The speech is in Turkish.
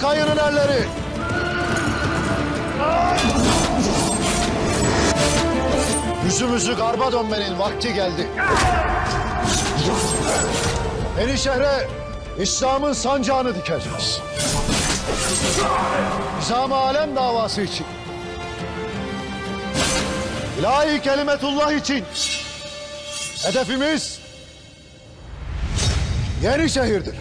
kayının elleri. Yüzümüzü garba dönmenin vakti geldi. Yeni şehre İslam'ın sancağını dikeceğiz. Nizam-ı alem davası için. İlahi kelimetullah için. Hedefimiz Yenişehir'dir.